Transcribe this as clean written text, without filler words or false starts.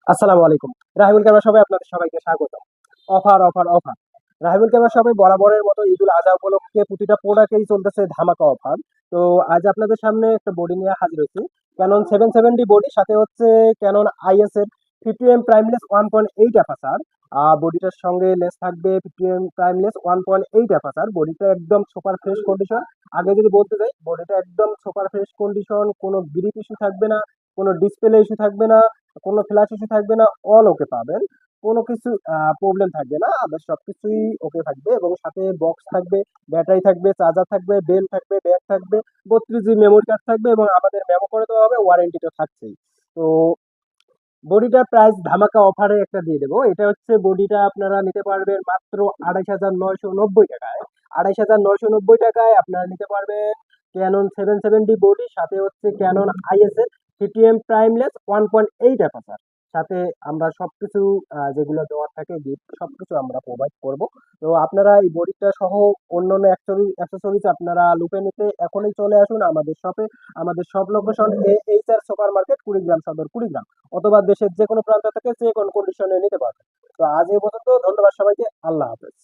আসসালামু আলাইকুম। রাহিবুল ক্যামেরা শপে আপনাদের সবাইকে স্বাগতম। Offer, offer, offer. Rahibul camera শপে বরাবরের মতো ঈদুল আজহা উপলক্ষে প্রতিটা প্রোডাক্টেই চলতেছে ধামাকা অফার। তো আজ আপনাদের সামনে একটা বডি নিয়ে হাজির হয়েছি। Canon 770 বডি, সাথে হচ্ছে Canon IS এর 50mm প্রাইমলেস 1.8 অ্যাপারচার। বডিটার সঙ্গে লেন্স থাকবে 50mm প্রাইমলেস 1.8 অ্যাপারচার। বডিটা একদম সুপার ফ্রেশ কন্ডিশন। আগে যদি বলতে যাই, বডিটা একদম সুপার ফ্রেশ কন্ডিশন, কোনো গ্রিপ ইস্যু থাকবে না, কোনো ডিসপ্লে ইস্যু থাকবে না, কোনো ফ্ল্যাশ ইস্যু থাকবে না, অল ওকে পাবেন। কোনো কিছু প্রবলেম থাকবে না, আদার্স সবকিছুই ওকে থাকবে। এবং সাথে বক্স থাকবে, ব্যাটারি থাকবে, চার্জার থাকবে, বেল থাকবে, ব্যাগ থাকবে, 32 GB মেমোরি কার্ড থাকবে, এবং আমাদের মেমো করে দেওয়া হবে, ওয়ারেন্টি তো থাকছেই। তো বডিটার প্রাইস ধামাকা অফারে একটা দিয়ে দেবো। এটা হচ্ছে বডিটা আপনারা নিতে পারবেন মাত্র 28,990 টাকায়। 28,990 টাকায় আপনারা নিতে পারবেন ক্যানন 770 বডি, সাথে হচ্ছে ক্যানন আইএস এর 50M প্রাইমলেস 1.8 অ্যাপারচার। সাথে আমরা সবকিছু যেগুলো দেওয়ার থাকে গিফট, সবকিছু আমরা প্রোভাইড করব। তো আপনারা এই বডিটা সহ অন্যান্য অ্যাক্সেসরিজ আপনারা লুপে নিতে এখনই চলে আসুন আমাদের শপে। আমাদের shop location HR super market, Kurigram সদর, কুড়িগ্রাম। অথবা দেশের যে কোনো প্রান্ত থেকে যে কোনো কন্ডিশনে নিতে পারবেন। তো আজ এই পর্যন্ত, ধন্যবাদ সবাইকে, আল্লাহ হাফেজ।